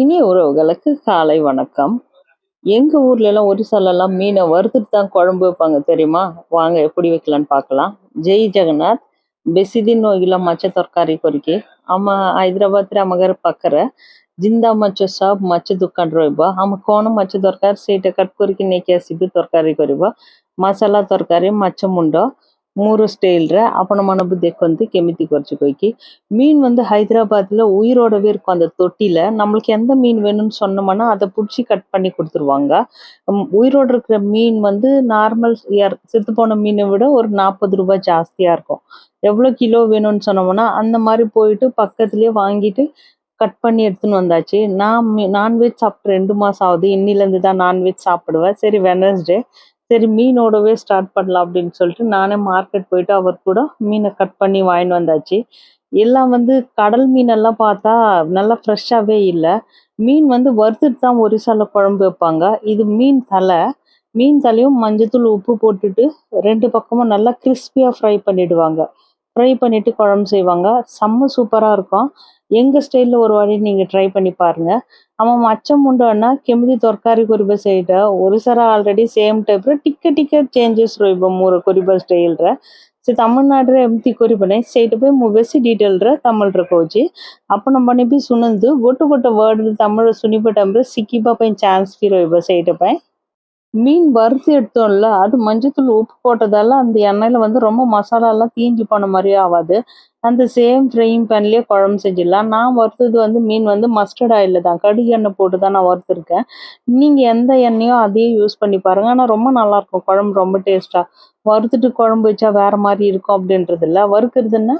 இனிய உறவுகளுக்கு காலை வணக்கம். எங்க ஊர்லலாம் ஒரு சிலர்லாம் மீனை வறுத்துட்டு தான் குழம்பு வைப்பாங்க தெரியுமா? வாங்க எப்படி வைக்கலான்னு பார்க்கலாம். జై జగన్నాథ్. ବେଶୀ ଦିନ ହୋଇଗଲା ମାଛ ତରକାରୀ କରିକି। ଆମ ହାଇଦ୍ରାବାଦରେ ଆମ ଘର ପାଖରେ ଜିନ୍ଦା ମାଛ ସବ ମାଛ ଦୋକାନ ରହିବ। ଆମ କଣ ମାଛ ଦରକାର ସେଇଟା କଟ୍ କରିକି ନେଇକି ଆସିବି ତରକାରୀ କରିବ। ମସଲା ତରକାରୀ ମାଛ ମୁଣ୍ଡ ಮೂರು ಸ್ಟೈಲ್ರೆ அப்போ மனபு தேக்கொண்டு கெமித்தி குறைச்சி போய்க்கு மீன் வந்து ஹைதராபாத்தில் உயிரோடவே இருக்கும் அந்த தொட்டியில். நம்மளுக்கு எந்த மீன் வேணும்னு சொன்னோம்னா அதை பிடிச்சி கட் பண்ணி கொடுத்துருவாங்க. உயிரோடு இருக்கிற மீன் வந்து நார்மல் செத்து போன மீனை விட ஒரு 40 ரூபாய் ஜாஸ்தியாக இருக்கும். எவ்வளோ கிலோ வேணும்னு சொன்னோம்னா அந்த மாதிரி போயிட்டு பக்கத்துலேயே வாங்கிட்டு கட் பண்ணி எடுத்துன்னு வந்தாச்சு. நான் நான்வெஜ் சாப்பிட்டு 2 மாதம் ஆகுது. இன்னிலேருந்து தான் நான்வெஜ் சாப்பிடுவேன். சரி வெனஸ்டே சரி மீனோடவே ஸ்டார்ட் பண்ணலாம் அப்படின்னு சொல்லிட்டு நானே மார்க்கெட் போயிட்டு அவர் கூட மீனை கட் பண்ணி வாங்கிட்டு வந்தாச்சு. எல்லாம் வந்து கடல் மீனெல்லாம் பார்த்தா நல்லா ஃப்ரெஷ்ஷாகவே இல்லை. மீன் வந்து வறுத்துட்டு தான் ஒரு சில குழம்பு வைப்பாங்க. இது மீன் தலை. மீன் தலையும் மஞ்சத்தூள் உப்பு போட்டுட்டு 2 பக்கமும் நல்லா கிறிஸ்பியாக ஃப்ரை பண்ணிடுவாங்க. ஃப்ரை பண்ணிட்டு குழம்பு செய்வாங்க. செம்ம சூப்பராக இருக்கும். எங்கள் ஸ்டைலில் ஒரு வாட்டி நீங்கள் ட்ரை பண்ணி பாருங்கள். ଆମ ମାଛ ମୁଣ୍ଡ ନା କେମିତି ତରକାରୀ କରିବେ ସେଇଟା ଓଡ଼ିଶାର ଅଲରେଡି ସେମ୍ ଟାଇପ୍ର ଟିକେ ଟିକେ ଚେଞ୍ଜେସ୍ ରହିବ ମୋର କରିବା ଷ୍ଟାଇଲ୍ରେ। ସେ ତାମିଲନାଡୁରେ ଏମିତି କରିବେ ନାହିଁ, ସେଇଟା ପାଇଁ ମୁଁ ବେଶୀ ଡିଟେଲରେ ତାମିଲରେ କହୁଛି। ଆପଣମାନେ ବି ଶୁଣନ୍ତୁ, ଗୋଟେ ଗୋଟେ ୱାର୍ଡ ତାମିଲ ଶୁଣିବା ଟାଇମ୍ରେ ଶିଖିବା ପାଇଁ ଚାନ୍ସ ବି ରହିବ ସେଇଟା ପାଇଁ। மீன் வறுத்து எடுத்தோம்ல, அது மஞ்சத்தூள் உப்பு போட்டதால அந்த எண்ணெயில வந்து ரொம்ப மசாலாலாம் தீஞ்சு போன மாதிரியே ஆகாது. அந்த சேம் ஃப்ரையிங் பேன்லேயே குழம்பு செஞ்சிடலாம். நான் வறுத்தது வந்து மீன் வந்து மஸ்டர்ட் ஆயிலில் தான், கடுகு எண்ணெய் போட்டு தான் நான் வறுத்துருக்கேன். நீங்கள் எந்த எண்ணெயோ அதையே யூஸ் பண்ணி பாருங்கள். ஆனால் ரொம்ப நல்லாயிருக்கும் குழம்பு, ரொம்ப டேஸ்ட்டாக. வறுத்துட்டு குழம்பு வச்சா வேறு மாதிரி இருக்கும் அப்படின்றது இல்லை. வறுக்கிறதுன்னா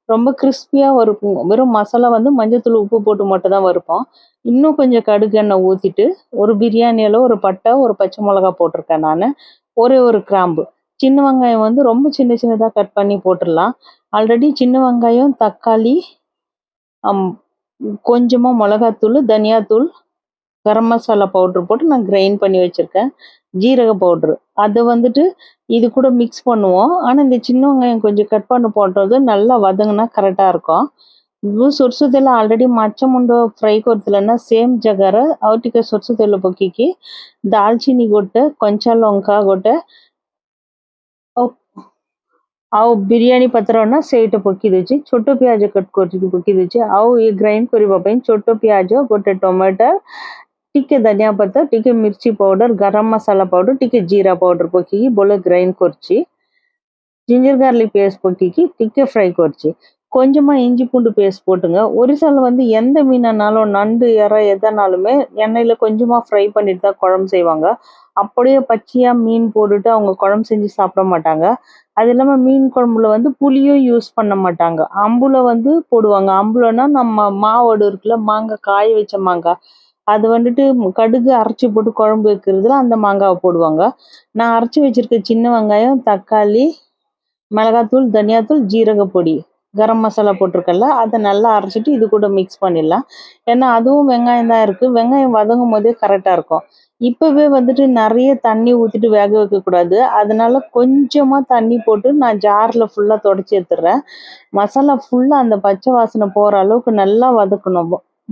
ரொம்ப கிறிஸ்பியாக வறுக்கும். வெறும் மசாலா வந்து மஞ்சத்தூள் உப்பு போட்டு மட்டும் தான் வறுப்போம். இன்னும் கொஞ்சம் கடுகு எண்ணெய் ஊற்றிட்டு ஒரு பிரியாணியில் ஒரு பட்டை ஒரு பச்சை மிளகா போட்டிருக்கேன் நான். ஒரே ஒரு கிராம்பு. சின்ன வெங்காயம் வந்து ரொம்ப சின்ன சின்னதாக கட் பண்ணி போட்டுடலாம். ஆல்ரெடி சின்ன வெங்காயம் தக்காளி கொஞ்சமாக மிளகாத்தூள் தனியாத்தூள் கரம் மசாலா பவுட்ரு போட்டு நான் கிரைண்ட் பண்ணி வச்சுருக்கேன். ஜீரக பவுட்ரு அதை வந்துட்டு இது கூட மிக்ஸ் பண்ணுவோம். ஆனால் இந்த சின்ன வெங்காயம் கொஞ்சம் கட் பண்ணி போட்டது நல்லா வதங்கினா கரெக்டாக இருக்கும். ସୋରିଷ ତେଲ ଅଲରେଡ଼ି ମାଛ ମୁଣ୍ଡ ଫ୍ରାଏ କରିଥିଲେ ନା, ସେମ୍ ଜାଗାରେ ଆଉ ଟିକେ ସୋରିଷ ତେଲ ପକେଇକି ଡାଲଚିନି ଗୋଟେ, କଞ୍ଚା ଲଙ୍କା ଗୋଟେ ଆଉ ବିରିୟାନୀ ପତ୍ର ନା ସେଇଟା ପକେଇ ଦେଉଛି। ଛୋଟ ପିଆଜ କଟ୍ କରିକି ପକେଇ ଦେଉଛି। ଆଉ ଇଏ ଗ୍ରାଇଣ୍ଡ କରିବା ପାଇଁ ଛୋଟ ପିଆଜ ଗୋଟେ, ଟମାଟର ଟିକେ, ଧନିଆ ପତ୍ର ଟିକେ, ମିର୍ଚି ପାଉଡର, ଗରମ ମସଲା ପାଉଡର ଟିକେ, ଜୀରା ପାଉଡର ପକେଇକି ଭଲ ଗ୍ରାଇଣ୍ଡ କରିଛି। ஜிஞ்சர் கார்லிக் பேஸ்ட் பக்கிக்கு டிக்கே ஃப்ரை குறைச்சி கொஞ்சமாக இஞ்சி பூண்டு பேஸ்ட் போட்டுங்க. ஒரு சில வந்து எந்த மீனானாலும் நண்டு இறை எதனாலுமே எண்ணெயில் கொஞ்சமாக ஃப்ரை பண்ணிட்டு தான் குழம்பு செய்வாங்க. அப்படியே பச்சையாக மீன் போட்டுட்டு அவங்க குழம்பு செஞ்சு சாப்பிட மாட்டாங்க. அது இல்லாமல் மீன் குழம்புல வந்து புளியும் யூஸ் பண்ண மாட்டாங்க. அம்புல வந்து போடுவாங்க. அம்புலன்னா நம்ம மாவோடு இருக்குல்ல, மாங்காய் காய வச்ச மாங்காய், அது வந்துட்டு கடுகு அரைச்சி போட்டு குழம்பு வைக்கிறதுல அந்த மாங்காவை போடுவாங்க. நான் அரைச்சி வச்சிருக்க சின்ன வெங்காயம், தக்காளி, மிளகாத்தூள், தனியாத்தூள், ஜீரக பொடி, கரம் மசாலா போட்டிருக்கல, அதை நல்லா அரைச்சிட்டு இது கூட மிக்ஸ் பண்ணிடலாம். ஏன்னா அதுவும் வெங்காயம் தான் இருக்குது. வெங்காயம் வதங்கும் போதே கரெக்டாக இருக்கும். இப்போவே வந்துட்டு நிறைய தண்ணி ஊற்றிட்டு வேக வைக்கக்கூடாது. அதனால கொஞ்சமாக தண்ணி போட்டு நான் ஜாரில் ஃபுல்லாக தொடச்சி எடுத்துடுறேன். மசாலா ஃபுல்லாக அந்த பச்சை வாசனை போகிற அளவுக்கு நல்லா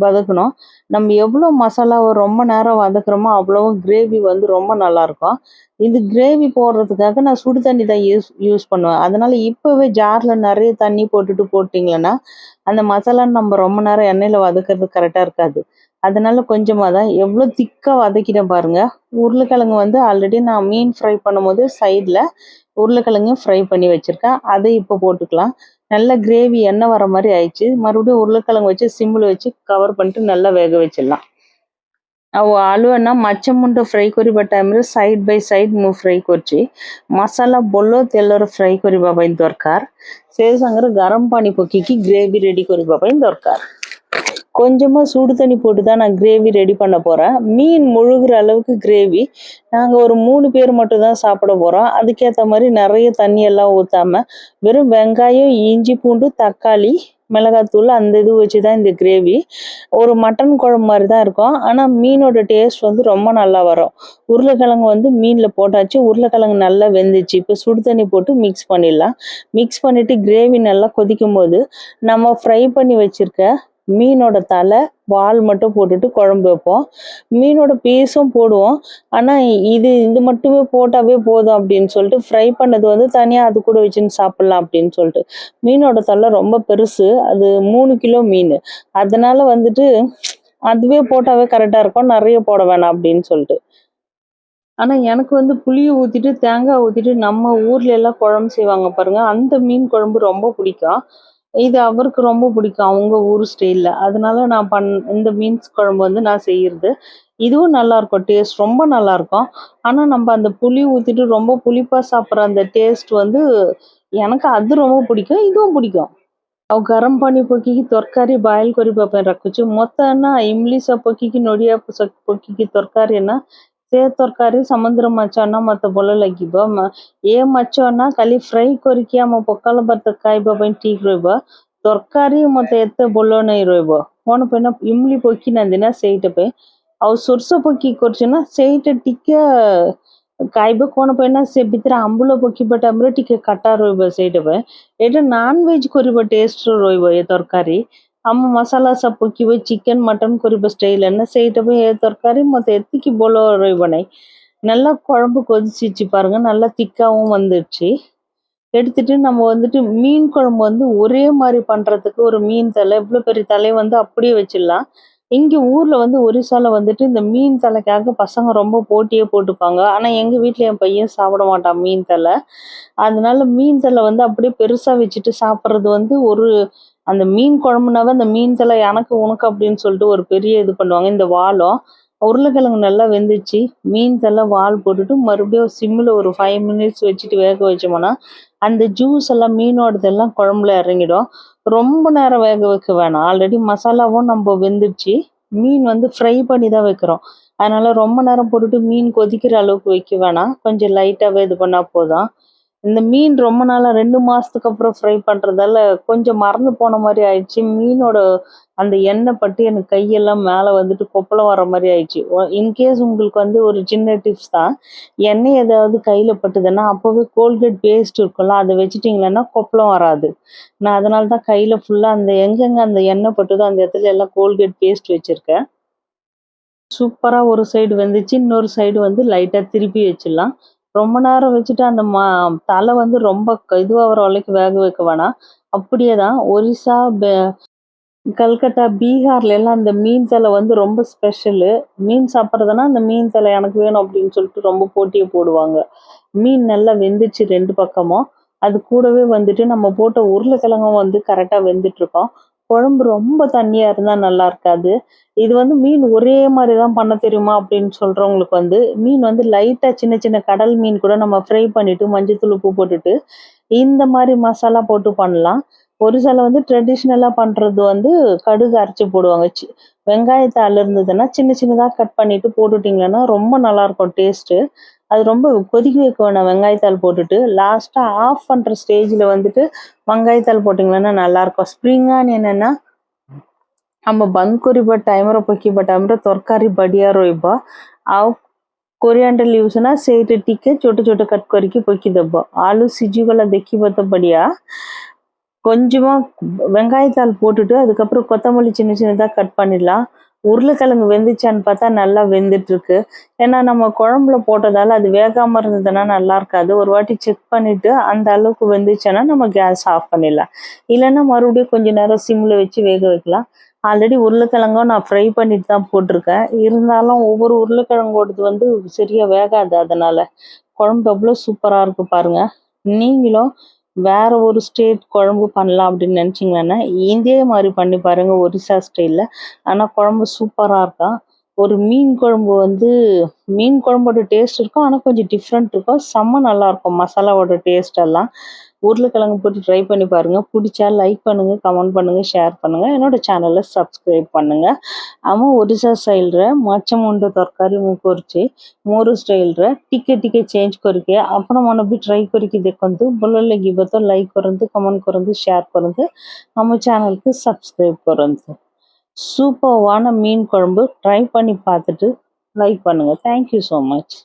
வதக்கணும். நம்ம எவ்வளோ மசாலாவை ரொம்ப நேரம் வதக்குறோமோ அவ்வளவும் கிரேவி வந்து ரொம்ப நல்லாயிருக்கும். இது கிரேவி போடுறதுக்காக நான் சுடு தண்ணி தான் யூஸ் பண்ணுவேன். அதனால் இப்போவே ஜாரில் நிறைய தண்ணி போட்டிங்களன்னா அந்த மசாலா நம்ம ரொம்ப நேரம் எண்ணெயில் வதக்கிறது கரெக்டாக இருக்காது. அதனால கொஞ்சமாக தான். எவ்வளோ திக்காக வதக்கிட்டேன் பாருங்கள். உருளைக்கிழங்கு வந்து ஆல்ரெடி நான் மீன் ஃப்ரை பண்ணும்போது சைடில் உருளைக்கிழங்கும் ஃப்ரை பண்ணி வச்சுருக்கேன். அதை இப்போ போட்டுக்கலாம். நல்ல கிரேவி எண்ணெய் வர மாதிரி ஆயிடுச்சு. மறுபடியும் உருளைக்கிழங்கு வச்சு சிம்மில் வச்சு கவர் பண்ணிட்டு நல்லா வேக வச்சிடலாம். ଆଉ ଆଳୁ ନା ମାଛ ମୁଣ୍ଡ ଫ୍ରାଏ କରିବା ଟାଇମ୍ରେ ସାଇଡ୍ ବାଇ ସାଇଡ୍ ମୁଁ ଫ୍ରାଏ କରୁଛି। ମସଲା ଭଲ ତେଲରେ ଫ୍ରାଏ କରିବା ପାଇଁ ଦରକାର। ସେ ସାଙ୍ଗରେ ଗରମ ପାଣି ପକେଇକି கிரேவி ரெடி କରିବା ପାଇଁ ଦରକାର। கொஞ்சமாக சுடு தண்ணி போட்டு தான் நான் கிரேவி ரெடி பண்ண போகிறேன். மீன் முழுகிற அளவுக்கு கிரேவி. நாங்கள் ஒரு 3 பேர் மட்டும் தான் சாப்பிட போகிறோம். அதுக்கேற்ற மாதிரி நிறைய தண்ணியெல்லாம் ஊற்றாமல் வெறும் வெங்காயம், இஞ்சி பூண்டு, தக்காளி, மிளகாத்தூள் அந்த இது வச்சு தான் இந்த கிரேவி. ஒரு மட்டன் குழம்பு மாதிரி தான் இருக்கும். ஆனால் மீனோட டேஸ்ட் வந்து ரொம்ப நல்லா வரும். உருளைக்கிழங்கு வந்து மீனில் போட்டாச்சு. உருளைக்கிழங்கு நல்லா வெந்துச்சு. இப்போ சுடு தண்ணி போட்டு மிக்ஸ் பண்ணிடலாம். மிக்ஸ் பண்ணிவிட்டு கிரேவி நல்லா கொதிக்கும் போது நம்ம ஃப்ரை பண்ணி வச்சுருக்க மீனோட தலை வால் மட்டும் போட்டுட்டு குழம்பு வைப்போம். மீனோட பீஸும் போடுவோம். ஆனால் இது மட்டுமே போட்டாவே போதும் அப்படின்னு சொல்லிட்டு ஃப்ரை பண்ணது வந்து தனியாக அது கூட வச்சுன்னு சாப்பிட்லாம் அப்படின்னு சொல்லிட்டு. மீனோட தலை ரொம்ப பெருசு, அது 3 கிலோ மீன். அதனால வந்துட்டு அதுவே போட்டாவே கரெக்டாக இருக்கும், நிறைய போட வேணாம் அப்படின்னு சொல்லிட்டு. ஆனா எனக்கு வந்து புளிய ஊத்திட்டு, தேங்காய் ஊத்திட்டு நம்ம ஊர்ல எல்லாம் குழம்பு செய்வாங்க பாருங்க. அந்த மீன் குழம்பு ரொம்ப பிடிக்கும். இது அவருக்கு ரொம்ப பிடிக்கும், அவங்க ஊர் ஸ்டைல்ல. அதனால நான் இந்த மீன்ஸ் குழம்பு வந்து நான் செய்யறது. இதுவும் நல்லாருக்கும். டேஸ்ட் ரொம்ப நல்லாருக்கும். ஆனா நம்ம அந்த புளி ஊத்திட்டு ரொம்ப புளிப்பா சாப்பிடுற அந்த டேஸ்ட் வந்து எனக்கு அது ரொம்ப பிடிக்கும். இதுவும் பிடிக்கும். ଆଉ ଗରମ ପାଣି ପକେଇକି ତରକାରୀ ବଏଲ କରିବା ପାଇଁ ରଖୁଛୁ। ମତେ ନା ଇମଲିଶ ପକେଇକି ନଡ଼ିଆ ପକେଇକି ତରକାରୀ ନା ସେ ତରକାରୀ ସମୁଦ୍ର ମାଛ ନା ମତେ ଭଲ ଲାଗିବ। ଏ ମାଛ ନା ଖାଲି ଫ୍ରାଏ କରିକି ଆମ ପଖାଳ ଭାତ ଖାଇବା ପାଇଁ ଠିକ ରହିବ। ତରକାରୀ ମତେ ଏତେ ଭଲ ନାଇଁ ରହିବ। କଣ ପାଇଁ ନା ଇମଲି ପକେଇନାହାନ୍ତି ନା ସେଇଟା ପାଇଁ। ଆଉ ସୋରିଷ ପକେଇକି କରୁଛି ନା ସେଇଟା ଟିକେ ଖାଇବା କଣ ପାଇଁ ନା ସେ ଭିତରେ ଆମ୍ବୁଲ ପକେଇବା ଟାଇମରେ ଟିକେ ଖଟା ରହିବ ସେଇଟା ପାଇଁ। ଏଇଟା ନନଭେଜ କରିବା ଟେଷ୍ଟ ରହିବ ଏ ତରକାରୀ। ଆମ ମସଲା ସବୁ ପକେଇବ, ଚିକେନ ମଟନ କରିବା ଷ୍ଟାଇଲ ନା ସେଇଟା ପାଇଁ ଏ தர்காரி மொத்த எத்திக்கு போல ରହିବ ନାହିଁ। நல்லா குழம்பு கொதிச்சிச்சு பாருங்க, நல்லா திக்காவும் வந்துடுச்சு। எடுத்துட்டு நம்ம வந்துட்டு மீன் குழம்பு வந்து ஒரே மாதிரி பண்றதுக்கு ஒரு மீன் தலை, இவ்வளோ பெரிய தலையை வந்து அப்படியே வச்சிடலாம்। இங்க ஊர்ல வந்து ஒரிசால வந்துட்டு இந்த மீன் தலைக்காக பசங்க ரொம்ப போட்டியே போட்டுப்பாங்க। ஆனா எங்க வீட்ல என் பையன் சாப்பிட மாட்டான் மீன் தலை। அதனால மீன் தலை வந்து அப்படியே பெருசா வச்சுட்டு சாப்பிட்றது வந்து ஒரு அந்த மீன் குழம்புனாவே அந்த மீன் தலை எனக்கு உனக்கு அப்படின்னு சொல்லிட்டு ஒரு பெரிய இது பண்ணுவாங்க। இந்த வாலும் உருளைக்கிழங்கு நல்லா வெந்துச்சு, மீன் தலை வால் போட்டுட்டு மறுபடியும் சிம்மில் ஒரு 5 மினிட்ஸ் வச்சுட்டு வேக வச்சோம்னா அந்த ஜூஸ் எல்லாம் மீனோடதெல்லாம் குழம்புல இறங்கிடும்। ரொம்ப நேரம் வேக வைக்க வேணாம், ஆல்ரெடி மசாலாவும் நம்ம வெந்துடுச்சு। மீன் வந்து ஃப்ரை பண்ணி தான் வைக்கிறோம், அதனால ரொம்ப நேரம் போட்டுட்டு மீன் கொதிக்கிற அளவுக்கு வைக்க வேணாம், கொஞ்சம் லைட்டாகவே இது பண்ணால் போதும்। இந்த மீன் ரொம்ப நாளா 2 மாசத்துக்கு அப்புறம் ஃப்ரை பண்றதால கொஞ்சம் மறந்து போன மாதிரி ஆயிடுச்சு। மீனோட அந்த எண்ணெய் பட்டு எனக்கு கையெல்லாம் மேலே வந்துட்டு கொப்பளம் வர மாதிரி ஆயிடுச்சு। இன்கேஸ் உங்களுக்கு வந்து ஒரு சின்ன டிப்ஸ் தான், எண்ணெய் ஏதாவது கையில பட்டுதுன்னா அப்போவே கோல்கேட் பேஸ்ட் இருக்கும்ல, அதை வச்சுட்டிங்களன்னா கொப்பளம் வராது। நான் அதனால தான் கையில ஃபுல்லா அந்த எங்கெங்க அந்த எண்ணெய் பட்டுதோ அந்த இடத்துல எல்லாம் கோல்கேட் பேஸ்ட் வச்சிருக்கேன்। சூப்பரா ஒரு சைடு வெந்துச்சு, இன்னொரு சைடு வந்து லைட்டா திருப்பி வச்சிடலாம்। ரொம்ப நேரம் வச்சுட்டு அந்த தலை வந்து ரொம்ப இதுவாகிற வரைக்கும் வேக வைக்க வேணாம்। அப்படியே தான் ஒரிசா, கல்கத்தா, பீகார்ல எல்லாம் அந்த மீன் தலை வந்து ரொம்ப ஸ்பெஷலு। மீன் சாப்பிட்றதுனா அந்த மீன் தலை எனக்கு வேணும் அப்படின்னு சொல்லிட்டு ரொம்ப போட்டியை போடுவாங்க। மீன் நல்லா வெந்துச்சு 2 பக்கமும்। அது கூடவே வந்துட்டு நம்ம போட்ட உருளைக்கிழங்கும் வந்து கரெக்டாக வெந்துட்டு இருக்கோம்। குழம்பு ரொம்ப தண்ணியா இருந்தா நல்லா இருக்காது। இது வந்து மீன் ஒரே மாதிரி தான் பண்ண தெரியுமா அப்படின்னு சொல்றவங்களுக்கு வந்து மீன் வந்து லைட்டா சின்ன சின்ன கடல் மீன் கூட நம்ம ஃப்ரை பண்ணிட்டு மஞ்சத்தூள் உப்பு போட்டுட்டு இந்த மாதிரி மசாலா போட்டு பண்ணலாம்। ஒரு சில வந்து ட்ரெடிஷ்னலா பண்றது வந்து கடுகு அரைச்சி போடுவாங்க। வெங்காயத்தாள் இருந்ததுன்னா சின்ன சின்னதா கட் பண்ணிட்டு போட்டுட்டிங்கன்னா ரொம்ப நல்லா இருக்கும் டேஸ்ட்டு। அது ரொம்ப கொதிக்க வைக்க வேணாம், வெங்காயத்தாள் போட்டுட்டு லாஸ்டா ஆஃப் பண்ற ஸ்டேஜ்ல வந்துட்டு வெங்காயத்தாள் போட்டிங்கன்னா நல்லா இருக்கும்। ସ୍ପ୍ରିଙ୍ଗ ଅନିଅନ ନା ଆମ ବନ୍ଦ କରିବା ଟାଇମରେ ପକେଇବା ଟାଇମରେ ତରକାରୀ ବଢିଆ ରହିବ। ଆଉ କୋରିଆଣ୍ଡର ଲିଭ୍ସ ନା ସେଇଟା ଟିକେ ଛୋଟ ଛୋଟ କଟ୍ କରିକି ପକେଇଦବ। ଆଳୁ ସିଝିଗଲା ଦେଖିବ ତ ବଢିயா। கொஞ்சமா வெங்காயத்தாள் போட்டுட்டு அதுக்கப்புறம் கொத்தமல்லி சின்ன சின்னதாக கட் பண்ணிடலாம்। உருளைக்கிழங்கு வெந்துச்சான்னு பார்த்தா நல்லா வெந்துட்டு இருக்கு। ஏன்னா நம்ம குழம்புல போட்டதால அது வேகாம இருந்ததுன்னா நல்லா இருக்காது। ஒரு வாட்டி செக் பண்ணிட்டு அந்த அளவுக்கு வெந்துச்சுன்னா நம்ம கேஸ் ஆஃப் பண்ணிடலாம்। இல்லைன்னா மறுபடியும் கொஞ்ச நேரம் சிம்ல வச்சு வேக வைக்கலாம்। ஆல்ரெடி உருளைக்கிழங்கும் நான் ஃப்ரை பண்ணிட்டு தான் போட்டிருக்கேன், இருந்தாலும் ஒவ்வொரு உருளைக்கிழங்கோடது வந்து சரியா வேகாது, அதனால குழம்பு எவ்வளோ சூப்பரா இருக்கு பாருங்க। நீங்களும் வேற ஒரு ஸ்டேட் குழம்பு பண்ணலாம் அப்படின்னு நினைச்சீங்கன்னா இதே மாதிரி பண்ணி பாருங்க ஒரிசா ஸ்டைல்ல, ஆனா குழம்பு சூப்பரா இருக்கும்। ஒரு மீன் குழம்பு வந்து மீன் குழம்போட டேஸ்ட் இருக்கும், ஆனா கொஞ்சம் டிஃப்ரெண்ட் இருக்கும், செம்ம நல்லா இருக்கும் மசாலாவோட டேஸ்ட் எல்லாம்। உருளைக்கிழங்கு போட்டு ட்ரை பண்ணி பாருங்க। பிடிச்சா லைக் பண்ணுங்க, கமெண்ட் பண்ணுங்க, ஷேர் பண்ணுங்க, என்னோட சேனலை ସବସ୍କ୍ରାଇବ୍ பண்ணுங்க। ଆମ ଓଡ଼ିଶା ଷ୍ଟାଇଲ୍ରେ ମାଛ ମୁଣ୍ଡ ତରକାରୀ ମୁଁ କରୁଛି ମୋର ଷ୍ଟାଇଲ୍ରେ, ଟିକେ ଟିକେ ଚେଞ୍ଜ କରିକି ଆପଣମାନେ ବି ଟ୍ରାଏ କରିକି ଦେଖନ୍ତୁ। ଭଲ ଲାଗିବ ତ ଲାଇକ୍ କରନ୍ତୁ, କମେଣ୍ଟ କରନ୍ତୁ, ஷேர் କରନ୍ତୁ, நம்ம சேனலுக்கு சப்ஸ்கிரைப் କରନ୍ତୁ। சூப்பர்வான மீன் குழம்பு ட்ரை பண்ணி பார்த்துட்டு லைக் பண்ணுங்க। Thank you so much.